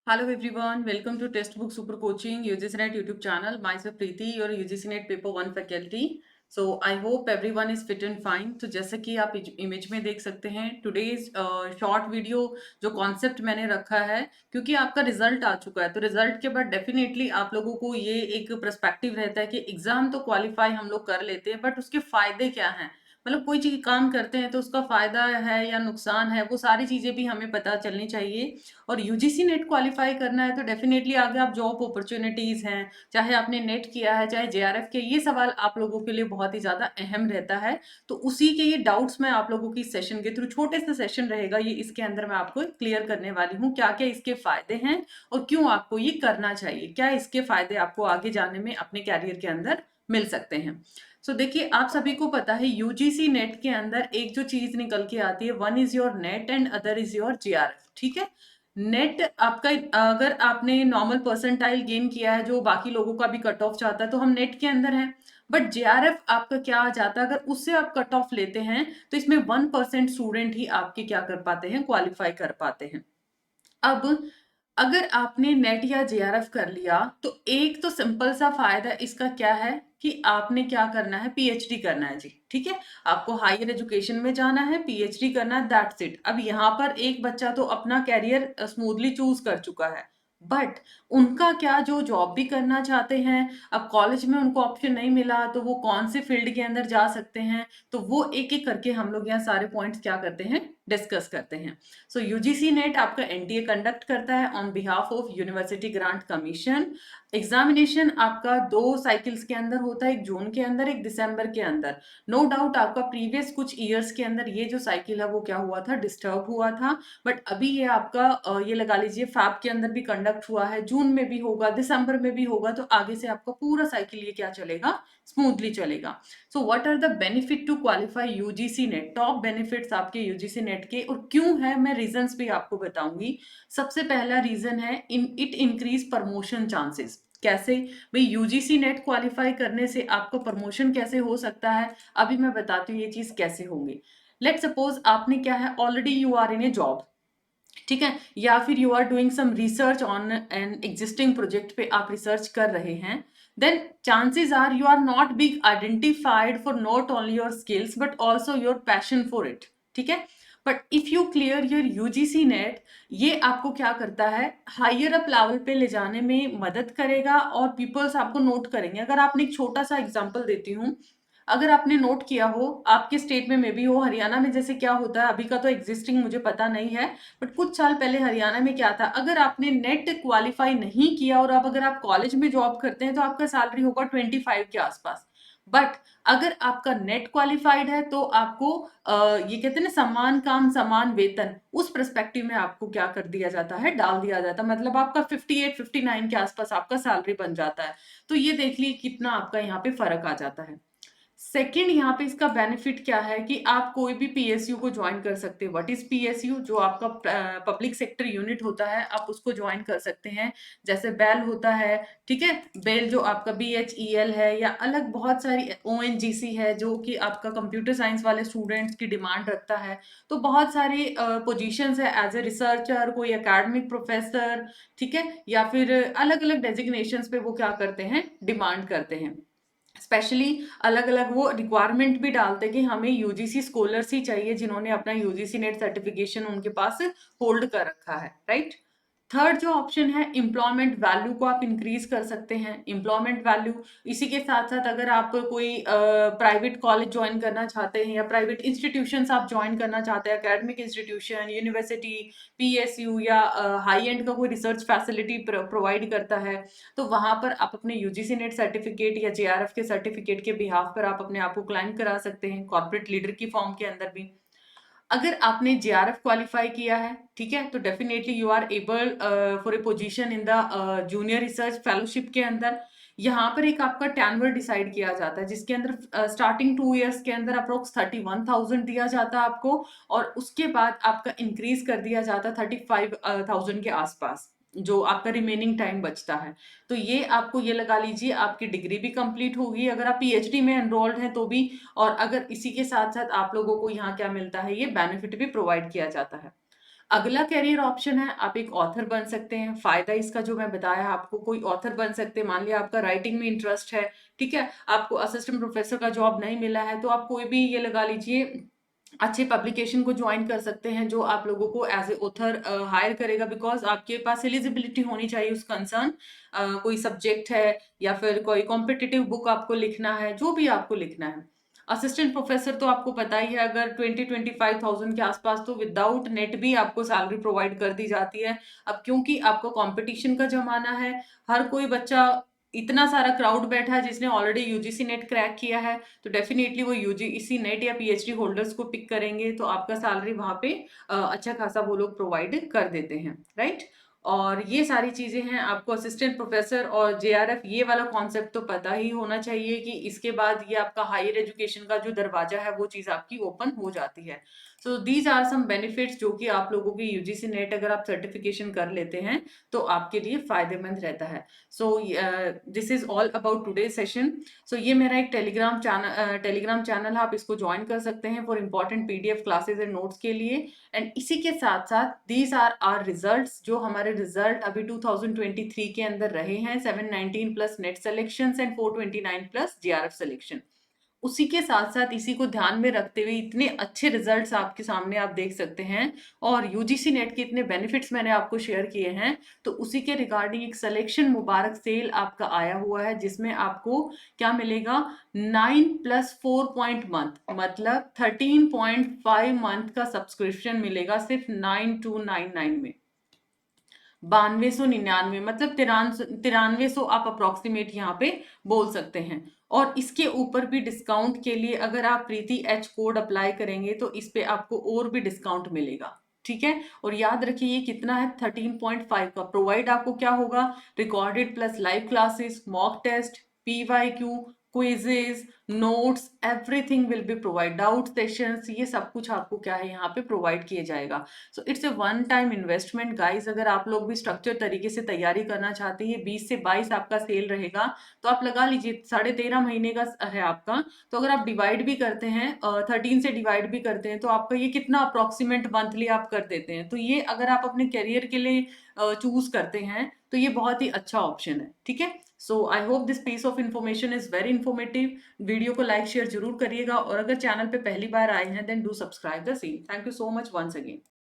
Hello everyone, welcome to Textbook Super Coaching UGCNET YouTube channel. Myself Preeti, your UGCNET Paper 1 faculty. So I hope everyone is fit and fine. तो जैसा कि आप image में देख सकते हैं today's short video जो concept मैंने रखा है, क्योंकि आपका रिजल्ट आ चुका है तो रिजल्ट के बाद डेफिनेटली आप लोगों को ये एक पर्सपेक्टिव रहता है कि एग्जाम तो क्वालिफाई हम लोग कर लेते हैं, बट उसके फायदे क्या हैं। मतलब कोई चीज काम करते हैं तो उसका फायदा है या नुकसान है, वो सारी चीजें भी हमें पता चलनी चाहिए। और यूजीसी नेट क्वालिफाई करना है तो डेफिनेटली आगे आप जॉब अपॉर्चुनिटीज हैं, चाहे आपने नेट किया है चाहे जेआरएफ के, ये सवाल आप लोगों के लिए बहुत ही ज्यादा अहम रहता है। तो उसी के ये डाउट्स मैं आप लोगों की सेशन के थ्रू, छोटे से सेशन रहेगा ये, इसके अंदर मैं आपको क्लियर करने वाली हूँ क्या क्या इसके फायदे हैं और क्यों आपको ये करना चाहिए, क्या इसके फायदे आपको आगे जाने में अपने कैरियर के अंदर मिल सकते हैं। देखिए, आप सभी को पता है यूजीसी नेट के अंदर एक जो चीज निकल के आती है, one is your net and other is your GRF. ठीक है, नेट आपका, अगर आपने नॉर्मल परसेंटाइल गेन किया है जो बाकी लोगों का भी कट ऑफ चाहता है तो हम नेट के अंदर हैं। बट जेआरएफ आपका क्या आ जाता है, अगर उससे आप कट ऑफ लेते हैं तो इसमें 1% स्टूडेंट ही आपके क्या कर पाते हैं, क्वालिफाई कर पाते हैं। अब अगर आपने नेट या जेआरएफ कर लिया तो एक तो सिंपल सा फायदा इसका क्या है कि आपने क्या करना है, पीएचडी करना है जी। ठीक है, आपको हायर एजुकेशन में जाना है, पीएचडी करना है, दैट्स इट। अब यहाँ पर एक बच्चा तो अपना कैरियर स्मूथली चूज कर चुका है, बट उनका क्या, जो जॉब भी करना चाहते हैं, अब कॉलेज में उनको ऑप्शन नहीं मिला तो वो कौन से फील्ड के अंदर जा सकते हैं, तो वो एक एक करके हम लोग यहाँ सारे पॉइंट्स क्या करते हैं, डिस्कस करते हैं। सो यूजीसी नेट आपका एनटीए कंडक्ट करता है on behalf of university grant commission. Examination आपका 2 साइकिल्स के अंदर होता है, एक जून के अंदर, एक दिसंबर के अंदर। नो डाउट आपका प्रीवियस कुछ ईयर्स के अंदर ये जो साइकिल है वो क्या हुआ था, डिस्टर्ब हुआ था। बट अभी ये आपका ये लगा लीजिए फैब के अंदर भी कंडक्ट हुआ है, जून में भी होगा, दिसंबर में भी होगा, तो आगे से आपका पूरा साइकिल ये क्या चलेगा, स्मूथली चलेगा। So what are the benefit to qualify UGC NET, top benefits आपके यूजीसी नेट के और क्यों है, मैं रीजंस भी आपको बताऊंगी। सबसे पहला रीजन है इट इंक्रीज प्रमोशन चांसेस। कैसे भाई, यूजीसी नेट क्वालिफाई करने से आपको प्रमोशन कैसे हो सकता है, अभी मैं बताती हूँ ये चीज कैसे होंगी। लेट सपोज आपने क्या है, already you are in a job, ठीक है, या फिर you are doing some research on an existing project पे आप रिसर्च कर रहे हैं, then chances are you are not being identified for not only your skills but also your passion for it. ठीक है, but if you clear your UGC NET, ये आपको क्या करता है, हायर अप लेवल पे ले जाने में मदद करेगा और पीपल्स आपको नोट करेंगे। अगर आपने एक छोटा सा एग्जांपल देती हूँ, अगर आपने नोट किया हो, आपके स्टेट में मे बी हो, हरियाणा में जैसे क्या होता है, अभी का तो एग्जिस्टिंग मुझे पता नहीं है, बट कुछ साल पहले हरियाणा में क्या था, अगर आपने नेट क्वालिफाई नहीं किया और अब अगर आप कॉलेज में जॉब करते हैं तो आपका सैलरी होगा 25 के आसपास। बट अगर आपका नेट क्वालिफाइड है तो आपको ये कहते हैं ना, समान काम समान वेतन, उस पर्सपेक्टिव में आपको क्या कर दिया जाता है, डाल दिया जाता है। मतलब आपका 58-59 के आसपास आपका सैलरी बन जाता है। तो ये देख लीजिए कितना आपका यहाँ पे फर्क आ जाता है। सेकेंड, यहाँ पे इसका बेनिफिट क्या है कि आप कोई भी पीएसयू को ज्वाइन कर सकते हैं। व्हाट इज पीएसयू, जो आपका पब्लिक सेक्टर यूनिट होता है, आप उसको ज्वाइन कर सकते हैं। जैसे बेल होता है, ठीक है, बेल जो आपका बीएचईएल है, या अलग बहुत सारी ओएनजीसी है जो कि आपका कंप्यूटर साइंस वाले स्टूडेंट्स की डिमांड रखता है। तो बहुत सारी पोजीशंस है, एज ए रिसर्चर, कोई एकेडमिक प्रोफेसर, ठीक है, या फिर अलग अलग डेजिग्नेशंस पे वो क्या करते हैं, डिमांड करते हैं। स्पेशली अलग अलग वो रिक्वायरमेंट भी डालते हैं कि हमें यूजीसी स्कॉलर्स ही चाहिए जिन्होंने अपना यूजीसी नेट सर्टिफिकेशन उनके पास होल्ड कर रखा है, राइट। थर्ड जो ऑप्शन है, एम्प्लॉयमेंट वैल्यू को आप इंक्रीज कर सकते हैं। एम्प्लॉयमेंट वैल्यू, इसी के साथ साथ अगर आप कोई प्राइवेट कॉलेज ज्वाइन करना चाहते हैं या प्राइवेट इंस्टीट्यूशंस आप ज्वाइन करना चाहते हैं, एकेडमिक इंस्टीट्यूशन, यूनिवर्सिटी, पीएसयू, या हाई एंड का कोई रिसर्च फैसिलिटी प्रोवाइड करता है, तो वहां पर आप अपने यूजीसी नेट सर्टिफिकेट या जेआरएफ के सर्टिफिकेट के बिहाफ पर आप अपने आप को क्लाइम करा सकते हैं, कॉर्पोरेट लीडर की फॉर्म के अंदर भी। अगर आपने जेआरएफ क्वालिफाई किया है, ठीक है, तो definitely you are able for a position in the junior research fellowship के अंदर। यहाँ पर एक आपका टैनवर डिसाइड किया जाता है जिसके अंदर स्टार्टिंग 2 इयर्स के अंदर अप्रोक्स 31,000 दिया जाता है आपको, और उसके बाद आपका इंक्रीज कर दिया जाता है 35,000 के आसपास, जो आपका रिमेनिंग टाइम बचता है। तो ये आपको, ये लगा लीजिए, आपकी डिग्री भी कंप्लीट होगी अगर आप पीएचडी में एनरोल्ड हैं तो भी, और अगर इसी के साथ साथ आप लोगों को यहाँ क्या मिलता है, ये बेनिफिट भी प्रोवाइड किया जाता है। अगला करियर ऑप्शन है, आप एक ऑथर बन सकते हैं। फायदा इसका जो मैं बताया आपको, कोई ऑथर बन सकते हैं। मान लिया आपका राइटिंग में इंटरेस्ट है, ठीक है, आपको असिस्टेंट प्रोफेसर का जॉब नहीं मिला है, तो आप कोई भी ये लगा लीजिए अच्छे पब्लिकेशन को ज्वाइन कर सकते हैं जो आप लोगों को एज ए ऑथर हायर करेगा, बिकॉज आपके पास एलिजिबिलिटी होनी चाहिए उस कंसर्न। कोई सब्जेक्ट है या फिर कोई कॉम्पिटिटिव बुक आपको लिखना है, जो भी आपको लिखना है। असिस्टेंट प्रोफेसर तो आपको पता ही है, अगर 20-25,000 के आसपास तो विदाउट नेट भी आपको सैलरी प्रोवाइड कर दी जाती है। अब क्योंकि आपको कंपटीशन का जमाना है, हर कोई बच्चा, इतना सारा क्राउड बैठा है जिसने ऑलरेडी यूजीसी नेट क्रैक किया है, तो डेफिनेटली वो यूजीसी नेट या पीएचडी होल्डर्स को पिक करेंगे, तो आपका सैलरी वहां पे अच्छा खासा वो लोग प्रोवाइड कर देते हैं, राइट। और ये सारी चीजें हैं। आपको असिस्टेंट प्रोफेसर और जेआरएफ ये वाला कॉन्सेप्ट तो पता ही होना चाहिए कि इसके बाद ये आपका हायर एजुकेशन का जो दरवाजा है वो चीज आपकी ओपन हो जाती है। So these are some benefits जो कि आप लोगों की यूजीसी नेट अगर आप सर्टिफिकेशन कर लेते हैं तो आपके लिए फायदेमंद रहता है। So this is all about today session. So ये मेरा एक टेलीग्राम चैनल है, आप इसको ज्वाइन कर सकते हैं for important PDF classes and notes के लिए। एंड इसी के साथ साथ दीज आर आर रिजल्ट्स, जो हमारे रिजल्ट अभी 2023 के अंदर रहे हैं, 719 plus net selection and 429 plus GRF selection. उसी के साथ साथ इसी को ध्यान में रखते हुए इतने अच्छे रिजल्ट्स आपके सामने आप देख सकते हैं, और यूजीसी नेट के इतने बेनिफिट्स मैंने आपको शेयर किए हैं, तो उसी के रिगार्डिंग एक सिलेक्शन मुबारक सेल आपका आया हुआ है, जिसमें आपको क्या मिलेगा, 9+4 मतलब 13.5 मंथ का सब्सक्रिप्शन मिलेगा सिर्फ 9299 में। 9299 मतलब 9300 आप अप्रोक्सीमेट यहाँ पे बोल सकते हैं। और इसके ऊपर भी डिस्काउंट के लिए अगर आप प्रीति एच कोड अप्लाई करेंगे तो इस पे आपको और भी डिस्काउंट मिलेगा, ठीक है। और याद रखिए ये कितना है, 13.5 का। प्रोवाइड आपको क्या होगा, recorded plus live classes, mock test, PYQ, quizzes, notes, everything will be provide, doubt sessions, ये सब कुछ आपको क्या है यहाँ पे प्रोवाइड किया जाएगा। So it's a one time investment guys. अगर आप लोग भी स्ट्रक्चर तरीके से तैयारी करना चाहते हैं, 20 से 22 आपका सेल रहेगा, तो आप लगा लीजिए 13.5 महीने का है आपका। तो अगर आप डिवाइड भी करते हैं, 13 से डिवाइड भी करते हैं, तो आपका ये कितना अप्रोक्सीमेट मंथली आप कर देते हैं। तो ये अगर आप अपने करियर के लिए चूज करते हैं तो ये बहुत ही अच्छा ऑप्शन है, ठीक है। So I hope this piece of information is very informative. Video को लाइक शेयर जरूर करिएगा, और अगर चैनल पे पहली बार आए हैं then do subscribe the same. Thank you so much once again.